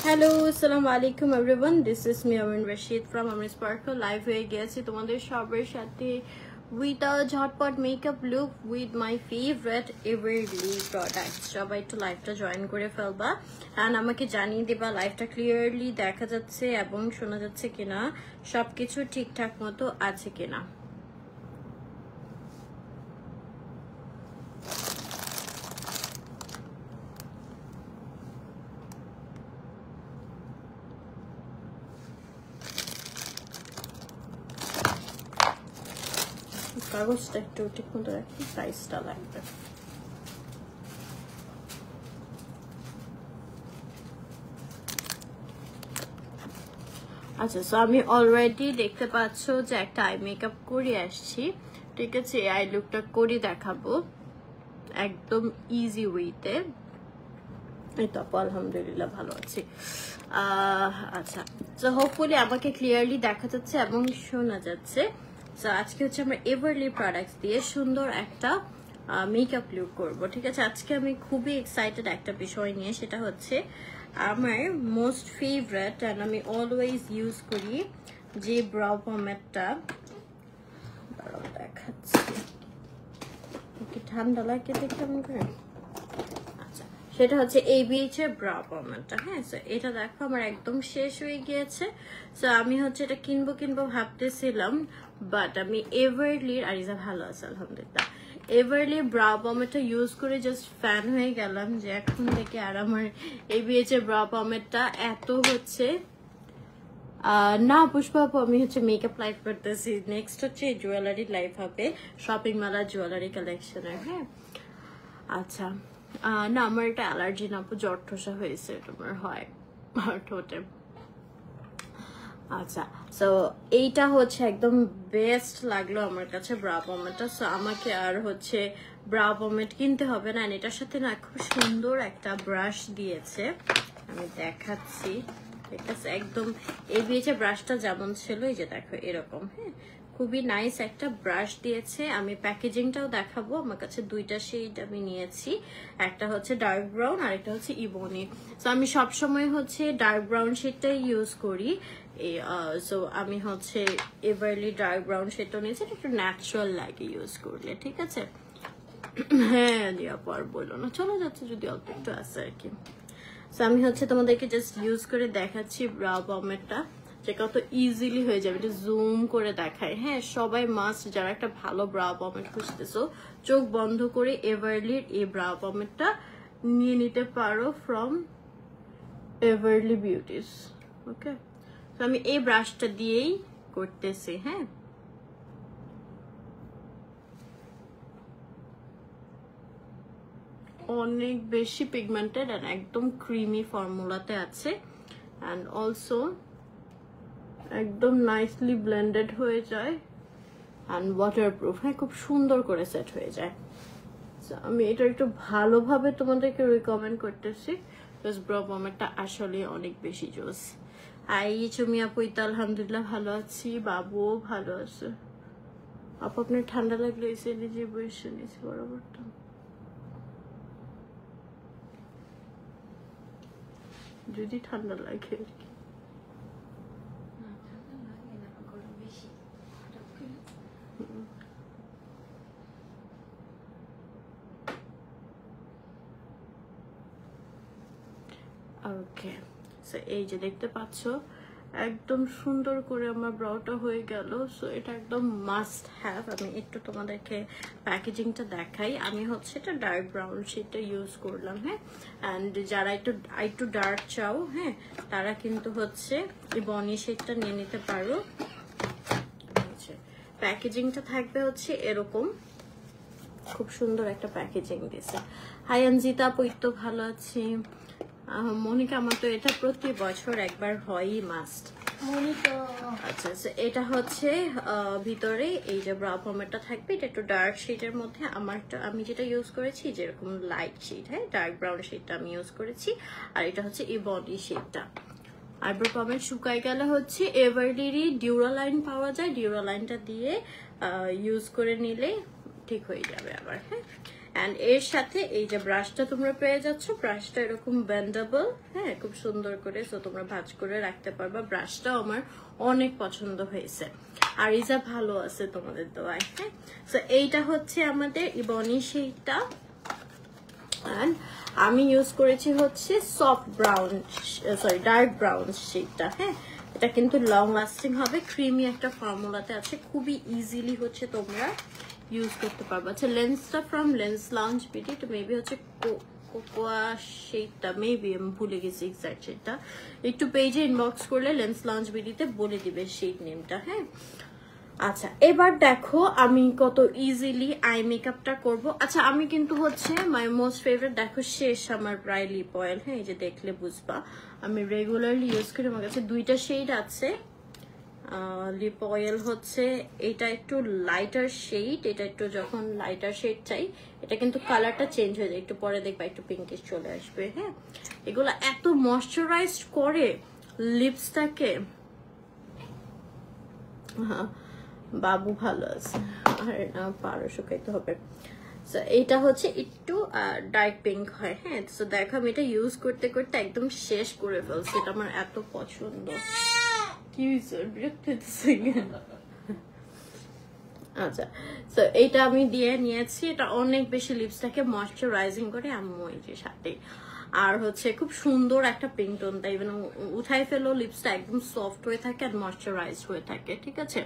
Hello, assalamu alaikum everyone. This is me Amin Rashid from Amin Sparkle. Live হয়ে গেছি তোমাদের সবার সাথে with a ঝটপট makeup look with my favorite Everly products. সবাই একটু লাইভটা জয়েন করে ফেলবা and আমাকে জানিয়ে দিবা লাইভটা ক্লিয়ারলি দেখা যাচ্ছে এবং শোনা যাচ্ছে কিনা, সবকিছু ঠিকঠাক মতো আছে কিনা। কাগজটা একটু ঠিক মতো রাখি, সাইজটা লাগবে। আচ্ছা, সো আমি অলরেডি দেখতে পাচ্ছ যে একটা আই মেকআপ করে আসছি, ঠিক আছে। এই আই লুকটা করে দেখাবো একদম ইজি ওয়েতে। এই তো আপু আলহামদুলিল্লাহ ভালো আছি। আচ্ছা, সো হোপফুলি আমাকে ক্লিয়ারলি দেখা যাচ্ছে এবং শোনা যাচ্ছে। তো আজকে হচ্ছে আমরা এভারলি প্রোডাক্টস দিয়ে সুন্দর একটা মেকআপ লুক করব, ঠিক আছে। আজকে আমি খুবই এক্সাইটেড একটা বিষয় নিয়ে, সেটা হচ্ছে আমার মোস্ট ফেভারিট অ্যান্ড আমি অলওয়েজ ইউজ করি যে ব্রাউ পমেডটা, দেখাচ্ছি কি ঠান্ডা লাগে দেখতে মনে করে। আচ্ছা, সেটা হচ্ছে ABH এর ব্রাউ পমেডটা। হ্যাঁ, সো এটা দেখো আমার একদম শেষ হয়ে গিয়েছে। সো আমি হচ্ছে এটা কিনবো ভাবতেছিলাম, বাট আমি এভারলির আরিজা ভালো আছে আলহামদুলিল্লাহ, এভারলি ব্রাউ পমেডটা ইউজ করে জাস্ট ফ্যান হয়ে গেলাম যে এখন থেকে আর আমার ABH এর ব্রাউ পমেডটা এত হচ্ছে না। পুষ্পা আপু আমি হচ্ছে মেকআপ লাইভ করতেছি, নেক্সট হচ্ছে জুয়েলারি লাইভ হবে শপিং মেলা জুয়েলারি কালেকশনের। হ্যাঁ আচ্ছা, না আমার এটা অ্যালার্জি না আপু, জ্বর ঠোসা হয়েছে তোমার হয় ঠোঁটে। আচ্ছা, সো এইটা হচ্ছে একদম বেস্ট লাগলো আমার কাছে ব্রাউ পমেডটা। সো আমাকে আর হচ্ছে ব্রাউ পমেড কিনতে হবে না। এটার সাথে না খুব সুন্দর একটা ব্রাশ দিয়েছে, আমি দেখাচ্ছি, ঠিক আছে। একদম ABH ব্রাশটা যেমন ছিল, এই যে দেখো এরকম। হ্যাঁ, খুবই নাইস একটা ব্রাশ দিয়েছে। আমি প্যাকেজিংটাও দেখাবো। আমার কাছে দুইটা শেড আমি নিয়েছি, একটা হচ্ছে ডার্ক ব্রাউন আর একটা হচ্ছে ইবনি। সো আমি সবসময় হচ্ছে ডার্ক ব্রাউন শেডটাই ইউজ করি। সো আমি হচ্ছে এভারলি ডার্ক ব্রাউন শেডটা নিয়েছি, একটু ন্যাচারাল লাগে ইউজ করলে, ঠিক আছে। হ্যাঁ দিয়া পর বললো না, চলে যাচ্ছে যদি অল্প একটু আছে আর কি। সো আমি হচ্ছে তোমাদেরকে জাস্ট ইউজ করে দেখাচ্ছি ব্রাউ পমেডটা, যে কত ইজিলি হয়ে যাবে। এটা জুম করে দেখায়। হ্যাঁ, সবাই মাস্ট যারা একটা ভালো ব্রাউ পমেড খুঁজতেছো, চোখ বন্ধ করে এভারলির এই ব্রাউ পমেডটা নিয়ে নিতে পারো ফ্রম এভারলি বিউটিস। ওকে, তো আমি এই ব্রাশটা দিয়েই করতেছি। হ্যাঁ, অনেক বেশি পিগমেন্টেড এন্ড একদম ক্রিমি ফর্মুলাতে আছে, এন্ড অলসো একদম নাইসলি ব্লেন্ডেড হয়ে যায় এন্ড ওয়াটারপ্রুফ। হ্যাঁ, খুব সুন্দর করে সেট হয়ে যায়। আমি এটা একটু ভালোভাবে তোমাদেরকে রিকমেন্ড করতেছি, বিকজ ব্রাউ পমেডটা আসলে অনেক বেশি জোস। আই চুমি আপু তো আলহামদুলিল্লাহ ভালো আছি, বাবুও ভালো আছে। আপু আপনার ঠান্ডা লাগলে এসে নিজে বসে নিয়েছি বরাবরটা, যদি ঠান্ডা লাগে আর কি। ওকে, সো এই যে দেখতে পাচ্ছ একদম সুন্দর করে আমার ব্রাউটা হয়ে গেল। সো এটা একদম মাস্ট হ্যাভ। আমি একটু তোমাদেরকে প্যাকেজিংটা দেখাই। আমি হচ্ছে এটা ডার্ক ব্রাউন শেডটা ইউজ করলাম। হ্যাঁ, অ্যান্ড যারা একটু ডার্ক চাও, হ্যাঁ, তারা কিন্তু হচ্ছে এই বনি শেডটা নিয়ে নিতে পারো। প্যাকেজিংটা থাকবে হচ্ছে এরকম, খুব সুন্দর একটা প্যাকেজিং দিয়েছে। হাই অঞ্জিতা আপু তো ভালো আছি। মনিকা আমার তো এটা প্রতি বছর একবার হয়ই মাস্ট। আচ্ছা, এটা হচ্ছে ভিতরে এই যে ব্রাউ পমেডটা থাকবে, এটা একটু ডার্ক শেডের মধ্যে। আমি যেটা ইউজ করেছি যেরকম লাইট শেড, হ্যাঁ, ডার্ক ব্রাউন শেডটা আমি ইউজ করেছি, আর এটা হচ্ছে এই বডি শেডটা। আইব্রো পমেড শুকায় গেলে হচ্ছে এভারলিরই ডিউরালাইন পাওয়া যায়, ডিউরালাইনটা দিয়ে ইউজ করে নিলে ঠিক হয়ে যাবে আবার। হ্যাঁ, অ্যান্ড এর সাথে এই যে ব্রাশটা তোমরা পেয়ে যাচ্ছ, ব্রাশটা এরকম বেন্ডেবল, হ্যাঁ, খুব সুন্দর করে, সো তোমরা ভাঁজ করে রাখতে পারবা। ব্রাশটাও আমার অনেক পছন্দ হয়েছে, আর ইজা ভালো আছে তোমাদের দোয়ায়, হ্যাঁ। সো এইটা হচ্ছে আমাদের ইবনি শেডটা, অ্যান্ড আমি ইউজ করেছি হচ্ছে soft brown, sorry dark brown শেডটা, হ্যাঁ। এটা কিন্তু লং লাস্টিং হবে, ক্রিমি একটা ফর্মুলাতে আছে, খুবই ইজিলি হচ্ছে তোমরা ইউজ করতে পারবো। আচ্ছা, লেন্সটা ফ্রম লেন্স লঞ্চ বিডি, তো মেবি হচ্ছে কোকোয়া শেডটা, মেবি আমি ভুলে গেছি এক্সাক্ট শেডটা, একটু পেজে ইনবক্স করলে লেন্স লঞ্চ বিডিতে বলে দিবে শেড নেমটা, হ্যাঁ। আচ্ছা, এবার দেখো আমি কত ইজিলি আই মেকআপটা করব। আচ্ছা, আমি কিন্তু হচ্ছে মাই মোস্ট ফেভারিট, দেখো শেষ আমার প্রায় লিপ অয়েল, হ্যাঁ, এই যে দেখলে বুঝবা আমি রেগুলারলি ইউজ করি। আমার কাছে দুইটা শেড আছে লিপ অয়েল, হচ্ছে এটা একটু লাইটার শেড, এটা একটু যখন লাইটার শেড চাই, এটা কিন্তু কালারটা চেঞ্জ হয়ে যায়, একটু পরে দেখবা একটু পিঙ্কিশ চলে আসবে, হ্যাঁ। এগুলো এত ময়শ্চারাইজড করে লিপসটাকে, হ্যাঁ বাবু ভালো আছে, আর না পারো শুকাইতে হবে। এইটা হচ্ছে একটু ডার্ক পিঙ্ক হয়, হ্যাঁ। তো দেখো আমি এটা ইউজ করতে করতে একদম শেষ করে ফেলছি, এটা আমার এত পছন্দ। কি আচ্ছা, তো এইটা আমি দিয়ে নিয়েছি, এটা অনেক বেশি লিপসটাকে ময়শ্চারাইজিং করে আম্মু এই যে সাথে, আর হচ্ছে খুব সুন্দর একটা পিঙ্ক টোন, তাই মানে উঠাই ফেলো লিপসটা একদম সফট হয়ে থাকে আর ময়শ্চারাইজড হয়ে থাকে, ঠিক আছে।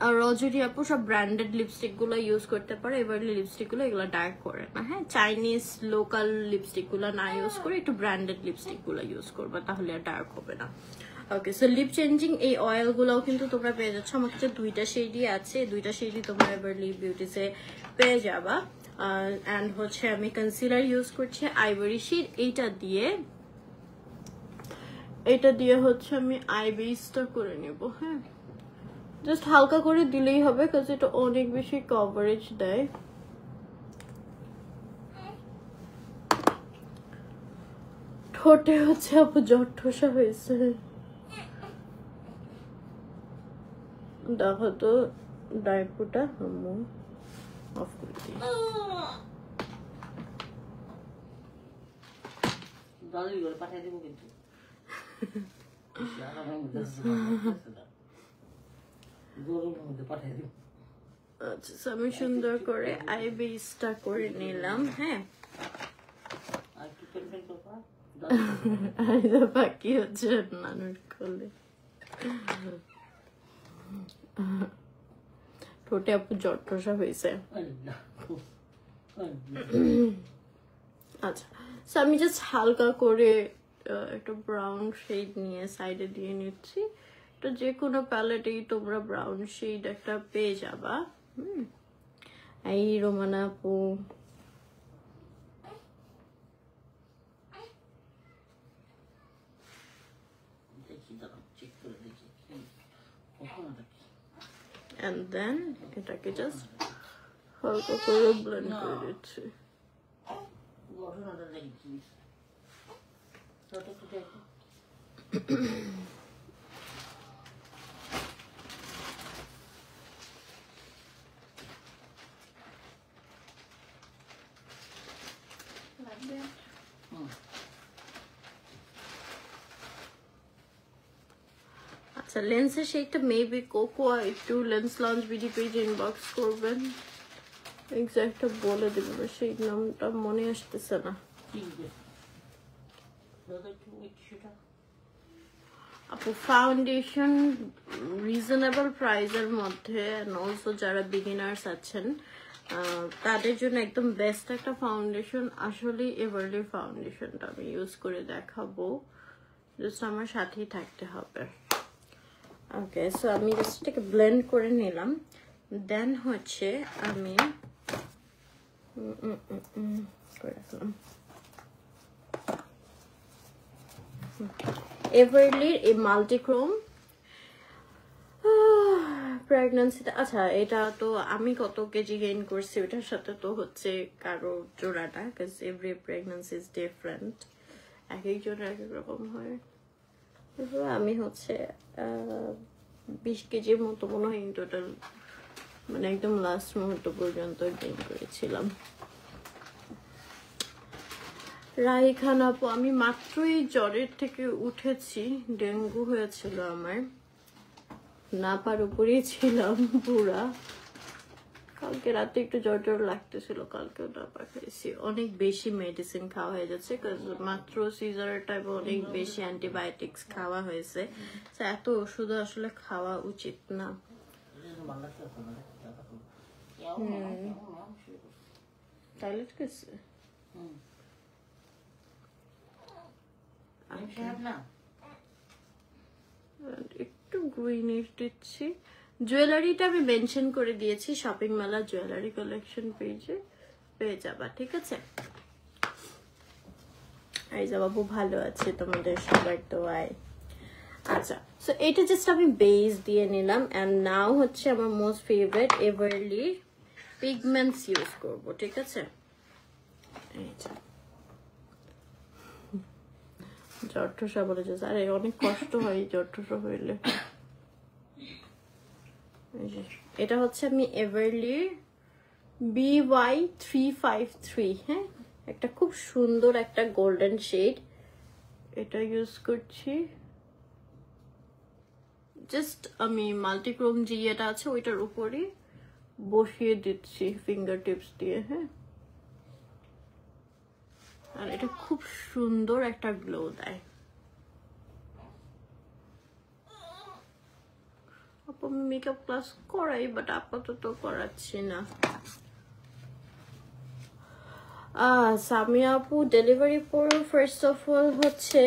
আর রজনী আপু সব ব্র্যান্ডেড লিপস্টিক গুলো ইউজ করতে পারে, এবার লিপস্টিক গুলো এগুলো ডার্ক করে না, হ্যাঁ। চাইনিজ লোকাল লিপস্টিক গুলো না ইউজ করে একটু ব্র্যান্ডেড লিপস্টিক গুলো ইউজ করবে, তাহলে আর ডার্ক হবে না। ওকে, সো লিপ চেঞ্জিং এই অয়েল গুলাও কিন্তু তোমরা পেয়ে যাচ্ছ, আমার কাছে দুইটা শেডই আছে, দুইটা শেডই তোমরা এবার লিপ বিউটিসে পেয়ে যাবা। অ্যান্ড হচ্ছে আমি কনসিলার ইউজ করছি আইভরি শেড, এইটা দিয়ে হচ্ছে আমি আই বেসটা করে নেব, হ্যাঁ। জাস্ট হালকা করে দিলেই হবে, কারণ এটা অনেক বেশি কভারেজ দেয়। ঠোঁটে হচ্ছে আপু জ্বর ঠোসা হয়েছে, দেখো তো ডাইপুটা আম্মু অফ করে দিই। পাঠিয়ে দেবো কিন্তু আচ্ছা, আমি সুন্দর করে আই বেসটা করে নিলাম, হ্যাঁ। বাকি হচ্ছে নানুর কোলে, ঠোঁটে আপু জ্বর ঠসা হয়েছে। আচ্ছা, আমি জাস্ট হালকা করে একটা ব্রাউন শেড নিয়ে সাইডে দিয়ে নিচ্ছি, তো যে কোনো প্যালেটেই তোমরা ব্রাউন শেড একটা পেয়ে যাবা। এই রোমানা আপু and then এটাকে জাস্ট হালকা করে ব্লেন্ড করে দিচ্ছি। আচ্ছা, লেন্সের শেডটা মেবি কোকোয়া, একটু লেন্স লঞ্চ বিডি পেজে ইনবক্স করবেন, এক্সাক্টটা বলে দেবেন, সেই নামটা মনে আসতেছে না। আপু ফাউন্ডেশন রিজনেবল প্রাইসের মধ্যে, অলসো যারা বিগিনার্স আছেন তাদের জন্য একদম বেস্ট একটা ফাউন্ডেশন আসলে এভারলি ফাউন্ডেশনটা আমি ইউজ করে দেখাবো, জাস্ট আমার সাথেই থাকতে হবে। ওকে, সো আমি জাস্ট এটাকে ব্লেন্ড করে নিলাম, দেন হচ্ছে আমি করে রাখলাম এভারলির এই মাল্টিক্রোম প্রেগন্যান্সিটা। আচ্ছা, এটা তো আমি কত কেজি গেইন করছি ওটার সাথে তো হচ্ছে কারো জোড়াটা, because every pregnancy is different, এক একজনের এক এক রকম হয়। আমি হচ্ছে 20 কেজির মতো মনে হয় ইন টোটাল মানে একদম লাস্ট মুহূর্ত পর্যন্ত ড্রিঙ্ক করেছিলাম। রাইখান আপু, আমি মাত্রই জ্বরের থেকে উঠেছি, ডেঙ্গু হয়েছিল আমার, নাপার উপরেই ছিলাম পুরা। কালকে রাতে একটু জ্বর জ্বর লাগতেছিল, কালকেও নাপা খাইছি। অনেক বেশি মেডিসিন খাওয়া হয়ে যাচ্ছে, মাত্র সিজারের টাইপে অনেক বেশি অ্যান্টিবায়োটিক্স খাওয়া হয়েছে। এত ওষুধ আসলে খাওয়া উচিত না। টয়লেট গেছে? একটু গ্রিনিশ দিচ্ছি। জুয়েলারিটা আমি মেনশন করে দিয়েছি শপিং মেলা জুয়েলারি কালেকশন পেজে, পেয়ে যাবা, ঠিক আছে? এই যা বাবু, ভালো আছে তোমাদের সবার দোয়ায়। আচ্ছা, সো এটা জাস্ট আমি বেস দিয়ে নিলাম। এন্ড নাও হচ্ছে আমার মোস্ট ফেভারিট এভারলি পিগমেন্টস ইউজ করব, ঠিক আছে? এই যা জ্বর ঠোসা বলে যে, আরে অনেক কষ্ট হয় জ্বর ঠোসা হইলে। এটা হচ্ছে আমি এভারলি BY353, হ্যাঁ, একটা খুব সুন্দর একটা গোল্ডেন শেড, এটা ইউজ করছি। জাস্ট আমি মাল্টিক্রোম যে এটা আছে ওইটার উপরে বসিয়ে দিচ্ছি ফিঙ্গার টিপস দিয়ে, হ্যাঁ। আর এটা খুব সুন্দর একটা গ্লো দেয়। আমি মেকআপ ক্লাস করাই, বাট আপাতত করাচ্ছি না। সামিয়া আপু, ডেলিভারি পরে ফার্স্ট অফ অল হচ্ছে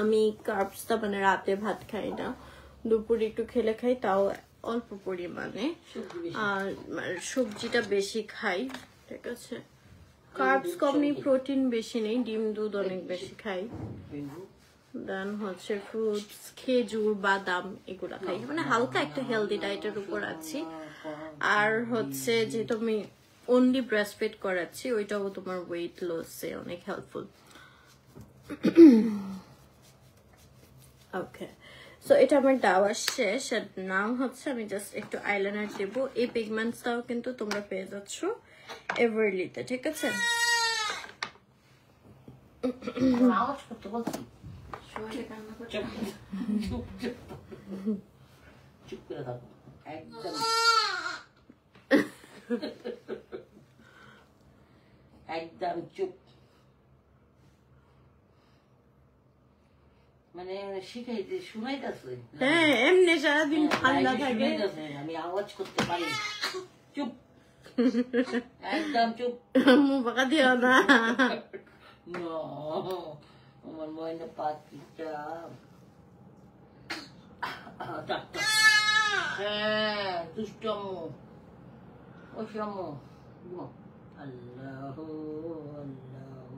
আমি কার্বসটা মানে রাতে ভাত খাই না, দুপুরে একটু খেলে খাই, তাও অল্প পরিমাণে। আর সবজিটা বেশি খাই, ঠিক আছে? কার্বস কম নেই, প্রোটিন বেশি নেই, ডিম দুধ অনেক বেশি খাই। দেন হচ্ছে ফ্রুটস, খেজুর, বাদাম এগুলা খাই, মানে হালকা একটা হেলদি ডায়েটের উপর আছি। আর হচ্ছে যেহেতু আমি অনলি ব্রেস্ট ফিড করাচ্ছি, ওইটাও তোমার ওয়েট লসে অনেক হেল্পফুল। ওকে, সো এটা আমার দেওয়া শেষ। আর নাও হচ্ছে আমি জাস্ট একটু আইলাইনার দেবো। এই পিগমেন্টসটাও কিন্তু তোমরা পেয়ে যাচ্ছ এভারলিতে, ঠিক আছে? একদম চুপ, মানে শিখাইতে শুনাইতেছে। হ্যাঁ, এমনি সারাদিন ঠান্ডা থাকে, আমি আওয়াজ করতে পারি। চুপ, একদম চুপ, মুখ বাঁকা দিও না। আমার ময়না পাখিটা। হ্যাঁ, দুষ্টমু, ও সমু। আল্লাহু আল্লাহু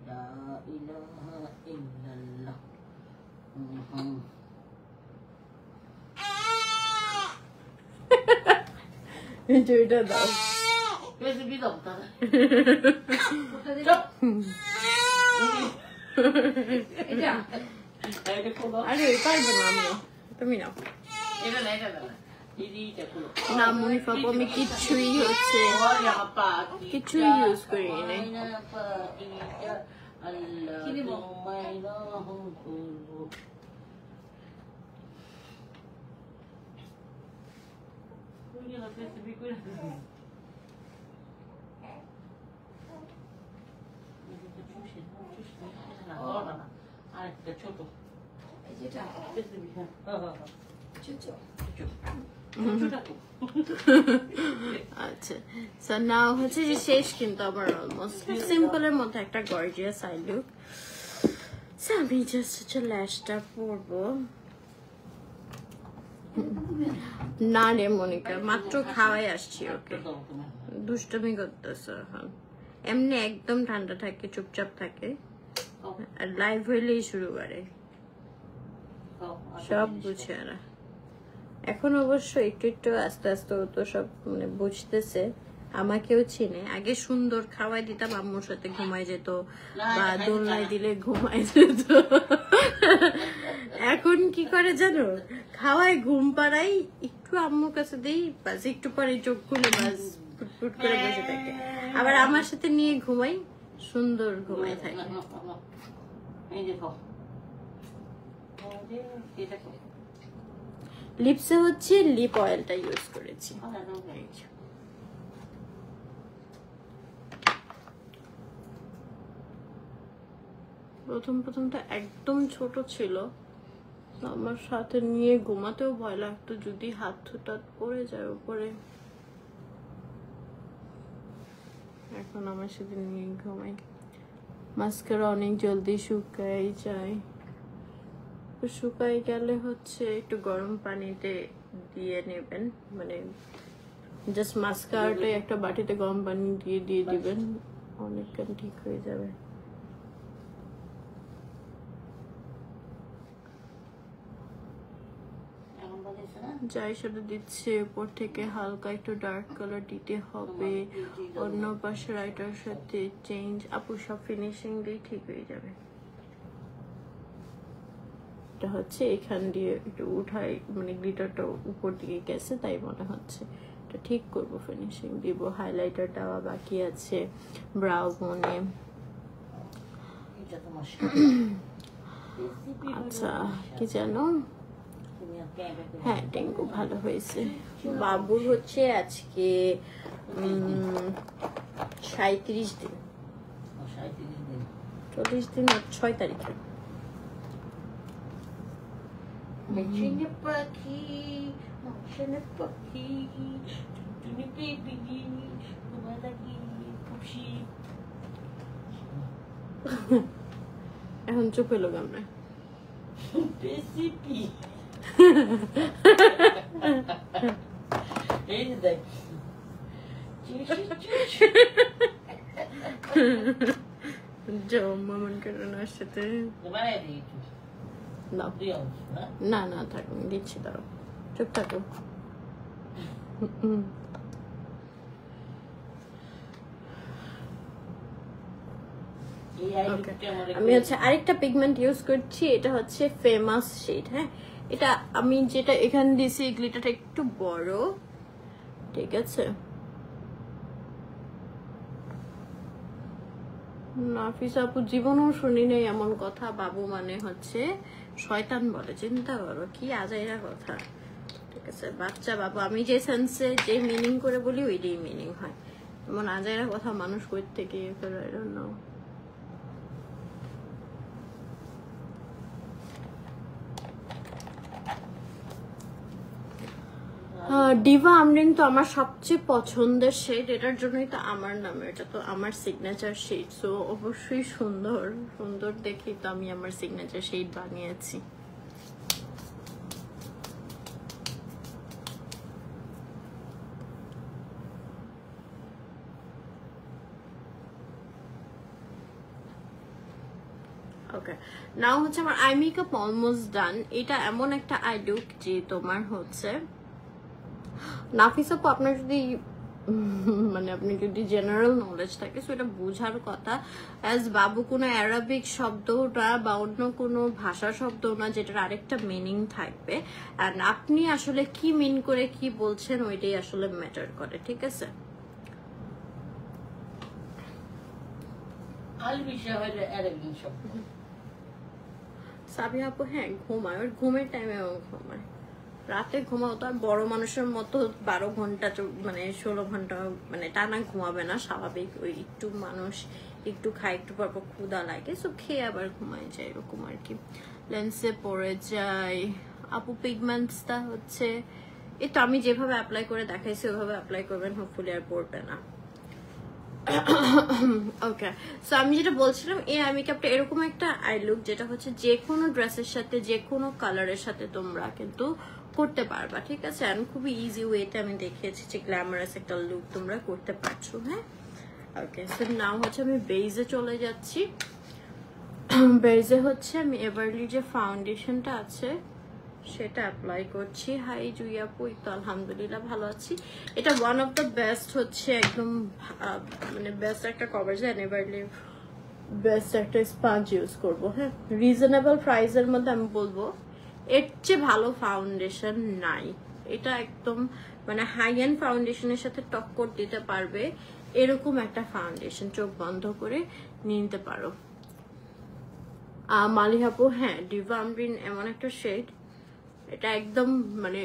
লা ইলাহা ইল্লাল্লাহ। এটা দাও, রেসিপি দাও তাহলে। আরে পারবে না আমি, তুমি নাও। এটা না, এটা না, না মুনিফা, আমি কিছুই হচ্ছে কিছুই ইউজ করি নাই। আরেকটা ছোট, আচ্ছা, নাও হচ্ছে যে শেষ কিন্তু আমার অলমোস্ট সিম্পলের মধ্যে একটা গর্জিয়াস আই লুক। আমি জাস্ট হচ্ছে ল্যাশটা পরবো। না রে মনিকা, মাত্র খাওয়াই আসছি ওকে, দুষ্টমি করতেছে এখন। এমনি একদম ঠান্ডা থাকে, চুপচাপ থাকে, আর লাইভ হইলেই শুরু করে, সব বুঝে এরা। এখন অবশ্য একটু একটু আস্তে আস্তে তো সব মানে বুঝতেছে, আমাকেও চিনে। আগে সুন্দর খাওয়াই দিতাম, আম্মুর সাথে ঘুমাই যেত বা দোলনায় দিলে ঘুমাই যেত। এখন কি করে জানো, খাওয়াই ঘুম পাড়াই, একটু আম্মুর কাছে দেই, বাস একটু পরে চোখ খুলে বাস ফুটফুট করে বসে থাকে। আবার আমার সাথে নিয়ে ঘুমাই, সুন্দর ঘুমাই থাকে। এই দেখো দেখো লিপসে হচ্ছে লিপ অয়েলটা ইউজ করেছি। প্রথমটা একদম ছোট ছিল, আমার সাথে নিয়ে ঘুমাতেও ভয় লাগতো যদি হাত হুটাত পড়ে যায় উপরে। এখন আমার সাথে নিয়ে ঘুমাই। মাস্কারা অনেক জলদি শুকাই যায়, শুকাই গেলে হচ্ছে একটু গরম পানিতে দিয়ে নেবেন, মানে জাস্ট মাস্কারাটা একটা বাটিতে গরম পানি দিয়ে দিবেন, অনেকক্ষণ ঠিক হয়ে যাবে। যাই সাথে দিচ্ছে উপর থেকে হালকা একটু ডার্ক কালার দিতে হবে, অন্য পাশে রাইটার সাথে চেঞ্জ। আপু সব ফিনিশিং দিয়ে ঠিক হয়ে যাবে। এটা হচ্ছে এখান দিয়ে একটু উঠাই, মানে গ্লিটারটা উপর দিকে গেছে তাই মনে হচ্ছে। এটা ঠিক করব, ফিনিশিং দিব। হাইলাইটারটা বাকি আছে ব্রাউ বোনে। আচ্ছা কি জানো, হ্যাঁ ডেঙ্গু ভালো হয়েছে। বাবুর হচ্ছে আজকে 37 দিন, 40 দিন 6 তারিখে। এখন চুপ এলো আমরা। মামন কারণের সাথে না না থাক, দিচ্ছি, দাঁড়াও, চুপ থাকো। আমি হচ্ছে আরেকটা পিগমেন্ট ইউজ করছি, এটা হচ্ছে ফেমাস শেড। হ্যাঁ, এটা আমি যেটা এখানে দিয়েছি গ্লিটারটা একটু বড়, ঠিক আছে। নাফিসা আপু জীবনেও শুনি নাই এমন কথা, বাবু মানে হচ্ছে শয়তান বলে। চিন্তা করো কি আজাইরা কথা, ঠিক আছে। বাচ্চা বাবু, আমি যে সেন্সে যে মিনিং করে বলি ওইটাই মিনিং হয়। এমন আজাইরা কথা মানুষ কই থেকে ইয়ে করে, I don't know. Diva Amrin তো আমার সবচেয়ে পছন্দের শেড, এটার জন্যই তো আমার নাম, এটা তো আমার সিগনেচার শেড। সো অবশ্যই সুন্দর সুন্দর দেখি তো আমি আমার সিগনেচার শেড বানিয়েছি। ওকে, নাও হচ্ছে আমার আই মেকআপ অলমোস্ট ডান। এটা এমন একটা আই লুক যে তোমার হচ্ছে নাফিস আপু, আপনার যদি মানে আপনি যদি জেনারেল নলেজ থাকে সো এটা বোঝার কথা। অ্যাজ বাবু কোনো অ্যারাবিক শব্দটা বা অন্য কোনো ভাষা শব্দ না যেটার আরেকটা মিনিং থাকবে, অ্যান্ড আপনি আসলে কি মিন করে কি বলছেন ওইটাই আসলে ম্যাটার করে, ঠিক আছে। সাবিয়া আপু হ্যাঁ ঘুমায়, ওর ঘুমের টাইমে ও ঘুমায়, রাতে ঘুমাও তো আর বড় মানুষের মতো 12 ঘন্টা মানে 16 ঘন্টা মানে টানা ঘুমাবে না, স্বাভাবিক। ওই একটু মানুষ একটু খায়, একটু পর ক্ষুধা লাগে, সো খেয়ে আবার ঘুমায় যায়, এরকম আর কি। লেন্সে পড়ে যায়। আপু পিগমেন্টসটা হচ্ছে এটা আমি যেভাবে অ্যাপ্লাই করে দেখাইছি ওইভাবে অ্যাপ্লাই করবেন, হোপফুলি আর পড়বে না। ওকে, সো আমি যেটা বলছিলাম, এই আই মেকআপটা এরকম একটা আই লুক যেটা হচ্ছে যে কোনো ড্রেসের সাথে যে কোনো কালারের সাথে তোমরা কিন্তু করতে পারবা, ঠিক আছে। আমি খুবই ইজি ওয়েতে আমি দেখিয়েছি যে গ্ল্যামারাস একটা লুক তোমরা করতে পারছো। হ্যাঁ, ওকে, সো নাও হচ্ছে আমি বেজে চলে যাচ্ছি। বেজে হচ্ছে আমি এভারলি যে ফাউন্ডেশনটা আছে সেটা অ্যাপ্লাই করছি। হাই জুইয়াপু, তো আলহামদুলিল্লাহ ভালো আছি। এটা ওয়ান অফ দ্য বেস্ট হচ্ছে, একদম মানে বেস্ট একটা কভারেজ, এভারলি বেস্ট একটা স্পঞ্জ ইউজ করবো। হ্যাঁ, রিজনেবল প্রাইসের মধ্যে আমি বলবো এর চেয়ে ভালো ফাউন্ডেশন নাই। এটা একদম মানে হাই এন্ড ফাউন্ডেশনের সাথে টক্কর দিতে পারবে এরকম একটা ফাউন্ডেশন, চোখ বন্ধ করে নিতে পারো। মালিহাপু, হ্যাঁ ডিভা আমরিন এমন একটা শেড, এটা একদম মানে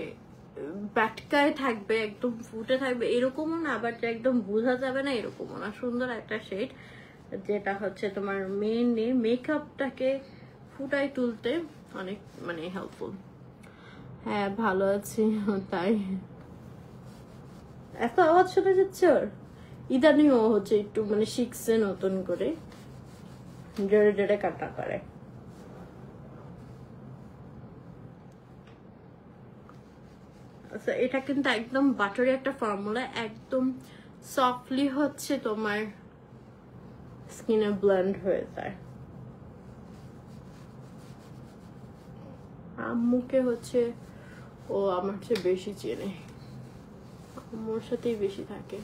ব্যাটকায় থাকবে, একদম ফুটে থাকবে এরকমও না, আবার একদম বোঝা যাবে না এরকমও না, সুন্দর একটা শেড যেটা হচ্ছে তোমার মেইনলি মেকআপটাকে ফুটাই তুলতে অনেক মানে হেল্পফুল। হ্যাঁ ভালো আছি। তাই এত আওয়াজ শোনা যাচ্ছে ওর? ইদানিং ও হচ্ছে একটু মানে শিখছে নতুন করে, জোরে জোরে কাটা করে। আচ্ছা এটা কিন্তু একদম বাটারি একটা ফর্মুলা, একদম সফটলি হচ্ছে তোমার স্কিনে ব্লেন্ড হয়ে যায়। আম্মুকে হচ্ছে ও আমার চেয়ে বেশি চেনে, আম্মুর সাথেই বেশি থাকে।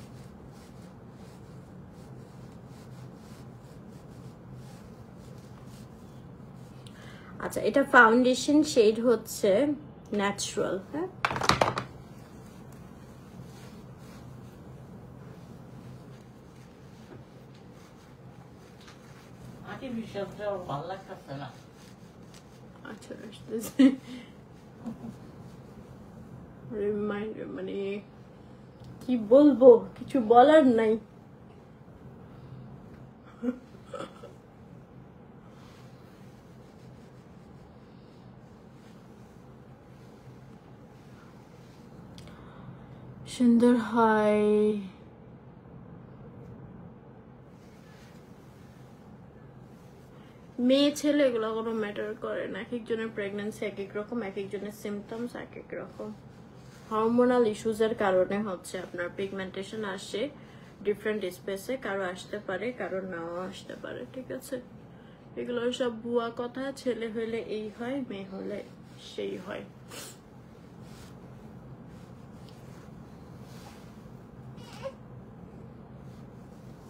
আচ্ছা এটা ফাউন্ডেশন শেড হচ্ছে ন্যাচারাল। হ্যাঁ আর্টিফিশিয়ালটা ভালো লাগতেছে না। আচ্ছা মানে কি বলবো, কিছু বলার নাই। সুন্দর হয়। মেয়ে ছেলে এগুলো কোনো ম্যাটার করে না, এক একজনের প্রেগন্যান্সি এক এক রকম, এক একজনের সিমটমস এক এক রকম। হরমোনাল ইস্যুজের কারণে হচ্ছে আপনার পিগমেন্টেশন আসে ডিফারেন্ট স্পেসে, কারো আসতে পারে কারো নাও আসতে পারে, ঠিক আছে? এগুলো সব ভুয়া কথা, ছেলে হলে এই হয় মেয়ে হলে সেই হয়।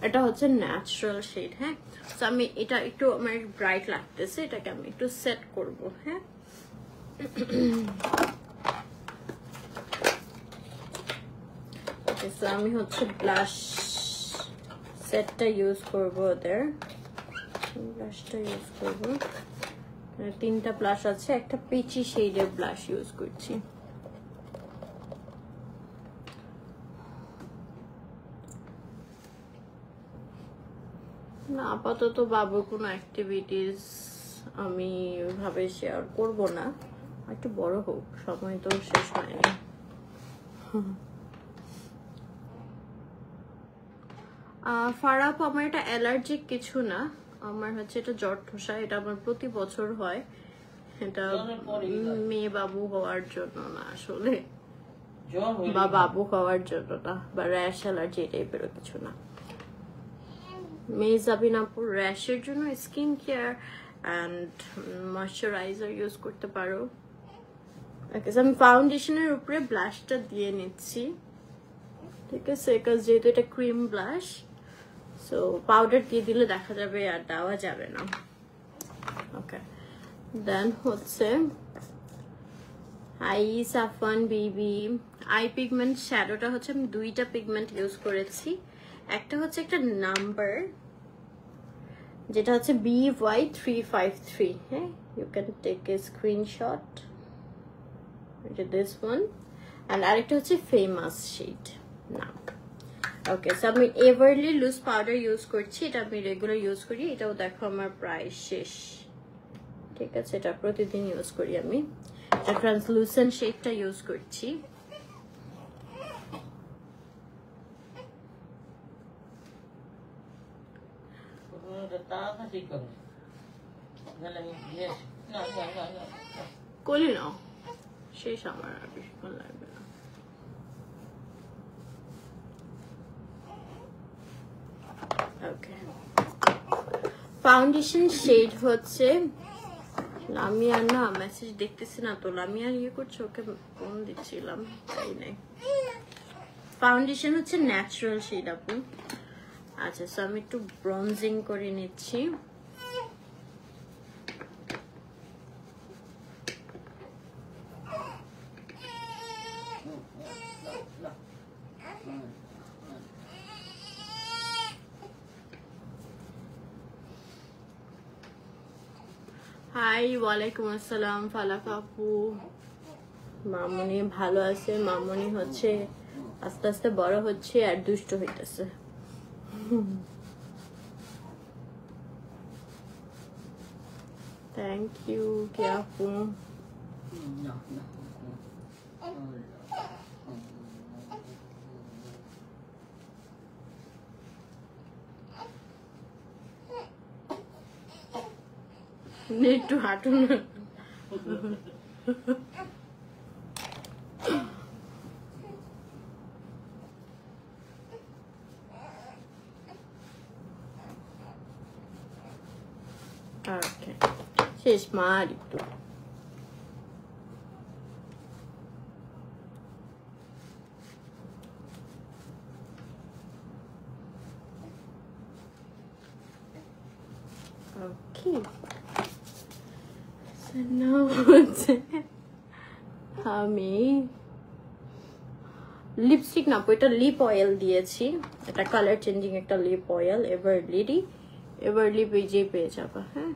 এটা হচ্ছে ন্যাচারাল শেড। হ্যাঁ তো আমি এটা একটু আমার ব্রাইট লাগতেছে, এটাকে আমি একটু সেট করব। হ্যাঁ ওকে, সো আমি হচ্ছে ব্লাশ সেটটা ইউজ করব, ওদের ব্লাশটা ইউজ করব। তিনটা ব্লাশ আছে, একটা পিচি শেডের ব্লাশ ইউজ করছি। না আপাতত বাবুর কোনো অ্যাক্টিভিটিস আমি ওইভাবে শেয়ার করব না, একটু বড় হোক, সময় তো শেষ হয়নি। ফারাপ, আমার এটা অ্যালার্জিক কিছু না, আমার হচ্ছে এটা জ্বর ঠোসা, এটা আমার প্রতি বছর হয়, এটা মেয়ে বাবু হওয়ার জন্য না আসলে, বা বাবু হওয়ার জন্য না, বা র্যাশ অ্যালার্জি এই টাইপের কিছু না। মেজাবিনাপুর র্যাশের জন্য skin care and moisturiser use করতে পারো। ওকে, আমি ফাউন্ডেশনের উপরে ব্লাশটা দিয়ে নিচ্ছি, ঠিক আছে? বিকজ যেহেতু এটা ক্রিম ব্লাশ, সো পাউডার দিয়ে দিলে দেখা যাবে আর দেওয়া যাবে না। ওকে, দেন হচ্ছে I Safan Bibi I pigment শ্যাডোটা হচ্ছে আমি দুইটা পিগমেন্ট ইউজ করেছি, একটা হচ্ছে একটা নাম্বার যেটা হচ্ছে BY353। হ্যাঁ, you can take a screenshot, এটা দিস ওয়ান, অ্যান্ড আরেকটা হচ্ছে ফেমাস শেড নাম। ওকে, সো আমি এভারলি লুজ পাউডার ইউজ করছি, এটা আমি রেগুলার ইউজ করি, এটাও দেখো আমার প্রায় শেষ, ঠিক আছে? এটা প্রতিদিন ইউজ করি আমি। এটা ট্রান্সলুসেন্ট শেডটা ইউজ করছি। করি না শেষ, আমার আর বেশিক্ষণ লাগবে না। ওকে, ফাউন্ডেশন শেড হচ্ছে লামিয়া, না মেসেজ দেখতেছি না তো, লামিয়া ইয়ে করছে, ওকে ফোন দিচ্ছিলাম তাই নাই। ফাউন্ডেশন হচ্ছে ন্যাচারাল শেড আপু। আচ্ছা, সো আমি একটু ব্রঞ্জিং করে নিচ্ছি। হাই, ওয়ালাইকুম আসসালাম ফালাক আপু। মামুনি ভালো আছে। মামুনি হচ্ছে আস্তে আস্তে বড় হচ্ছে আর দুষ্ট হইতেছে। থ্যাংক ইউ কে আপু। একটু হাঁটুন। ওকে, শেষ মা আর একটু। ওকে, হচ্ছে আমি লিপস্টিক না, এটা লিপ অয়েল দিয়েছি। এটা কালার চেঞ্জিং একটা লিপ অয়েল, এভারলি পেজে পেয়ে যাবা। হ্যাঁ,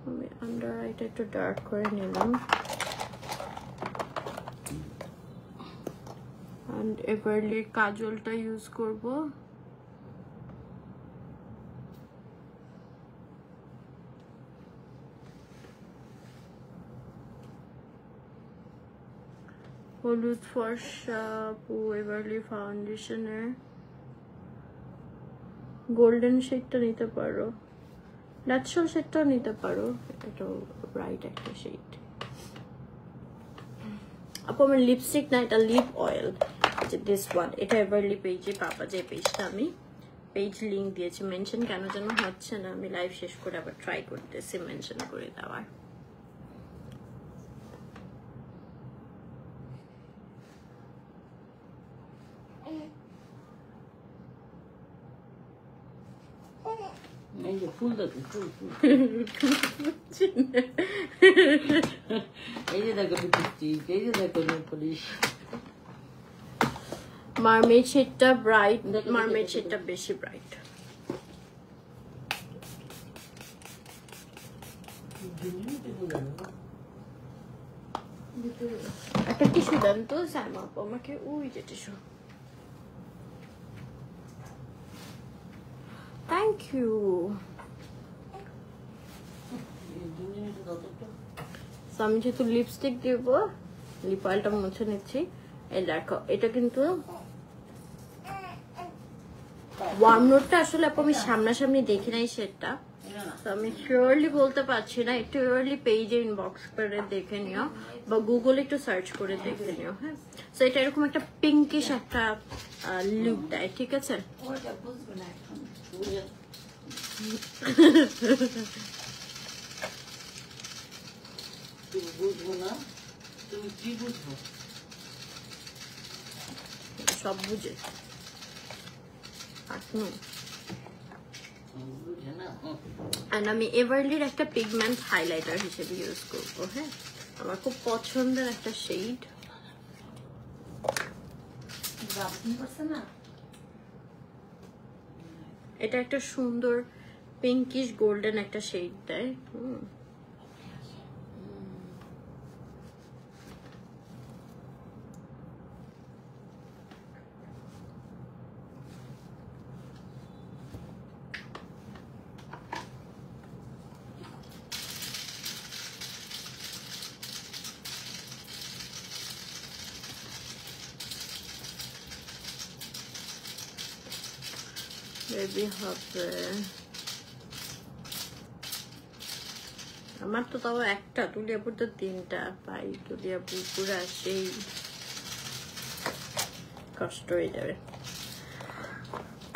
আমি আন্ডার আইটা একটু ডার্ক করে নিলাম। এন্ড এভারলি কাজলটা ইউজ করব। হলুদ ফর্সা আপু এভারলি ফাউন্ডেশনের গোল্ডেন শেডটা নিতে পারো, ন্যাচারাল শেডটাও নিতে পারো, এটা ব্রাইট একটা শেড। আপু আমার লিপস্টিক না, এটা লিপ অয়েল, যে দিস ওয়ান, এটা এভারলি পেজে পাবা। যে পেজটা আমি পেজ লিংক দিয়েছি, মেনশন কেন যেন হচ্ছে না, আমি লাইভ শেষ করে আবার ট্রাই করতেছি মেনশন করে দেওয়ার। এই যে ফুল দেখো, ফুল ফুল এই যে দেখো লিপস্টিক, এই যে দেখো নেল পলিশ। মারমেড শেডটা ব্রাইট, মারমেড শেডটা বেশি ব্রাইট। একটা টিস্যু দেন তো সাইমা আপু আমাকে, ওই যে টিস্যু। Thank you. আমি যেহেতু লিপস্টিক দিব, লিপ অয়েলটা মুছে নিচ্ছি। এই দেখো, এটা কিন্তু ওয়ার্ম নোটটা আসলে আপু আমি সামনাসামনি দেখি নাই শেডটা, তো আমি শিওরলি বলতে পারছি না। একটু শিওরলি পেজে ইনবক্স করে দেখে নিও বা গুগলে একটু সার্চ করে দেখে নিও। হ্যাঁ, তো এটা এরকম একটা পিঙ্কিশ একটা লুক দেয়, ঠিক আছে? তুমি বুঝবো না, তুমি কি বুঝবো? সব বুঝে আর আমি এভারলির একটা পিগমেন্ট হাইলাইটার হিসেবে ইউজ করবো। হ্যাঁ, আমার খুব পছন্দের একটা শেড। এটা একটা সুন্দর পিঙ্কিশ গোল্ডেন একটা শেড দেয়। বেবি হবে আমার তো, তাও একটা, তুলিয়াপুর তো তিনটা পাই, তুলিয়াপুর পুরা সেই কষ্ট হয়ে যাবে।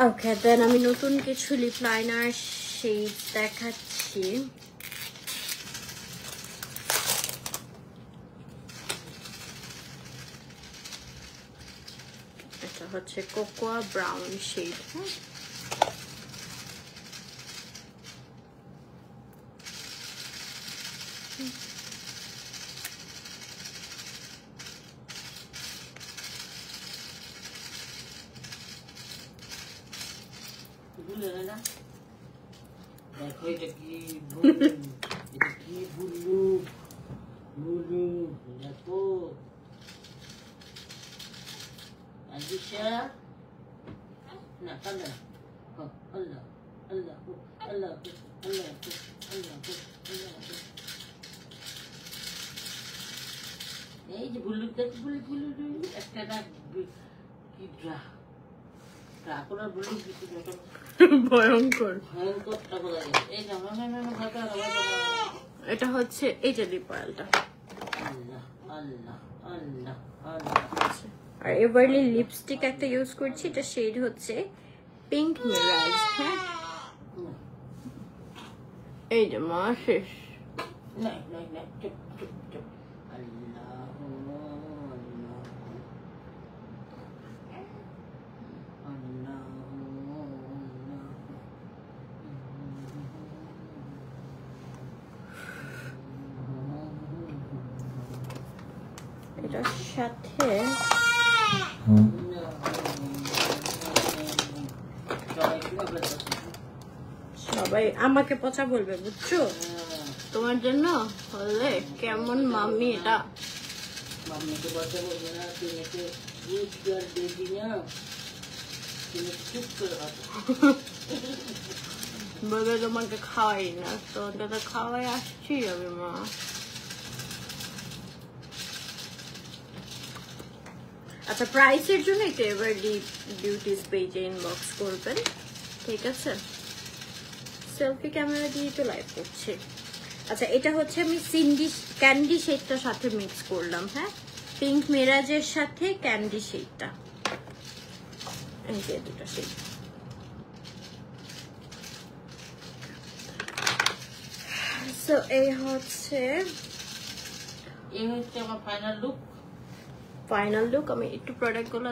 ওকে, দেন আমি নতুন কিছু লিপ লাইনার শেড দেখাচ্ছি। এটা হচ্ছে কোকোয়া ব্রাউন শেড। ভুলে না দেখো এটা কি বুলু এটা কি বুলু বুলু দেখো আজিশা না কালা আল্লাহ আল্লাহ আল্লাহ আল্লাহ আল্লাহ আল্লাহ এই যে বুলু দেখো বুলু বুলু একটা না কি ড্রাকুলার বুলু কিছু দেখো ভয়ঙ্কর। ভয়ঙ্কর টাকা লাগে এই না না না না ভাটা এটা হচ্ছে এই যে লিপ অয়েলটা। আল্লাহ আল্লাহ আল্লাহ আল্লাহ আর এভারলি লিপস্টিক একটা ইউজ করছি, এটা শেড হচ্ছে পিঙ্ক মিরাজ। হ্যাঁ এই যে মা শেষ। নাই নাই নাই চুপ চুপ চুপ আল্লাহ এটার সাথে সবাই আমাকে পচা বলবে, বুঝছো? তোমার জন্য হলে কেমন মাম্মি এটা মাম্মিকে বলতে বলবে না, তুমি তো বুঝ কর দেবি না, তুমি চুপ করে বলবে তোমাকে খাওয়াই না, তোমাকে তো খাওয়াই আসছি আমি মা। আচ্ছা প্রাইসের জন্য একটু এভারলি বিউটিস পেজে ইনবক্স করবেন, ঠিক আছে? সেলফি ক্যামেরা দিয়ে তো লাইভ করছে। আচ্ছা এটা হচ্ছে আমি সিন্ডি ক্যান্ডি শেডটার সাথে মিক্স করলাম। হ্যাঁ পিঙ্ক মিরাজের সাথে ক্যান্ডি শেডটা, এই যে দুটো শেড। সো এই হচ্ছে আমার ফাইনাল লুক। আমি একটু প্রোডাক্টগুলো